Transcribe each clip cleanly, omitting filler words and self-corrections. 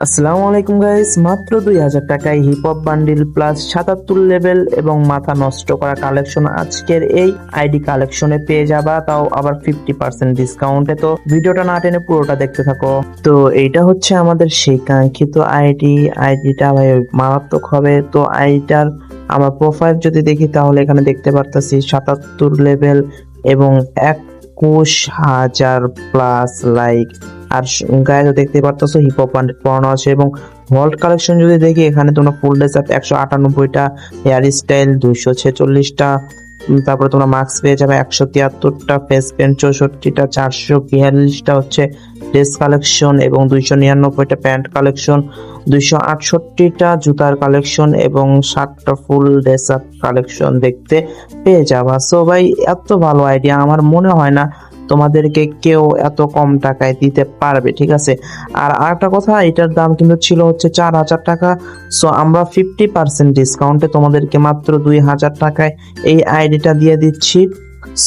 আসসালামু আলাইকুম গাইস, মাত্র 2000 টাকায় hip hop bundle plus 77 level এবং মাথা নষ্ট করা কালেকশন আজকের এই আইডি কালেকশনে পেয়ে যাবা, তাও আবার 50% ডিসকাউন্টে। তো ভিডিওটা না টেনে পুরোটা দেখতে থাকো। তো এইটা হচ্ছে আমাদের সেই কাঙ্ক্ষিত আইডিটা ভাই মারাত্মক হবে। তো আইডিটার আমার প্রোফাইল যদি দেখি তাহলে এখানে দেখতে পারতাছি 77 লেভেল এবং 21,000 প্লাস লাইক। আর গায়ে দেখতে পারতেছো হিপ হপ বান্ডেল পরানো আছে এবং ভল্ট কালেকশন যদি দেখি এখানে তোমরা ফুল ড্রেস আপ 198টা, হেয়ার স্টাইল 246টা, তারপরে তোমরা মাস্ক পেয়ে যাবে 173টা, ফেস পেন্ট 64টা, 442টা হচ্ছে ড্রেস কালেকশন এবং 299টা প্যান্ট কালেকশন, 268টা জুতার কালেকশন এবং 60টা ফুল ড্রেস আপ কালেকশন দেখতে পেয়ে যাবা। সো ভাই এত ভালো আইডিয়া আমার মনে হয় না তোমাদেরকে কেউ এত কম টাকায় দিতে পারবে, ঠিক আছে। আর আরেকটা কথা, এটার দাম কিন্তু ছিল হচ্ছে 4000 টাকা। সো আমরা 50% ডিসকাউন্টে তোমাদেরকে মাত্র 2000 টাকায় এই আইডিটা দিয়ে দিচ্ছি।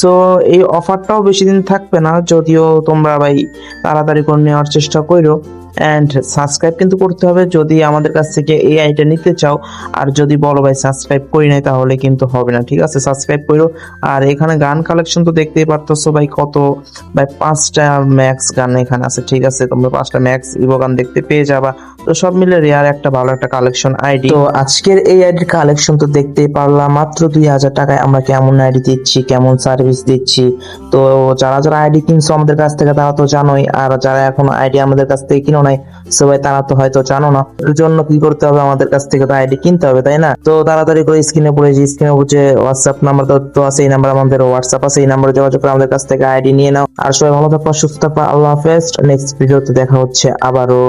সো এই অফারটাও বেশি দিন থাকবে না, যদিও তোমরা ভাই তাড়াতাড়ি করে নেওয়ার চেষ্টা করো। অ্যান্ড সাবস্ক্রাইব কিন্তু করতে হবে যদি আমাদের কাছ থেকে এই আইডিটা নিতে চাও। আর যদি বলো ভাই সাবস্ক্রাইব করি নাই তাহলে কিন্তু হবে না, ঠিক আছে, সাবস্ক্রাইব করো। আর এখানে গান কালেকশন তো দেখতেই পারতেছো ভাই কত, ভাই 5টা ম্যাক্স গান এখানে আছে, ঠিক আছে, তোমরা 5টা ম্যাক্স ইভো গান দেখতে পেয়ে যাবা। তো সব মিলে রেয়ার একটা ভালো একটা কালেকশন আইডি। তো আজকের এই আইডির কালেকশন তো দেখতেই পারলাম, মাত্র 2000 টাকায় আমরা কেমন আইডি দিচ্ছি, কেমন সার্ভিস দিচ্ছি। তো যারা যারা আইডি কিনছো আমাদের কাছ থেকে তারা তো জানোই, আর যারা এখন আইডি আমাদের কাছ থেকে কিনো নাই সবাই তারা তো হয়তো জানো না। এর জন্য কি করতে হবে, আমাদের কাছ থেকে তো আইডি কিনতে হবে, তাই না? তো তাড়াতাড়ি করে স্ক্রিনে যে হোয়াটসঅ্যাপ নাম্বার তো আছে, এই নাম্বার আমাদের হোয়াটসঅ্যাপ আছে, এই নাম্বারে যোগাযোগ করে আমাদের কাছ থেকে আইডি নিয়ে নাও। আর সবাই ভালো থাকবা, সুস্থ থাকবা, আল্লাহ হাফেজ। নেক্সট ভিডিওতে দেখা হচ্ছে আবারও।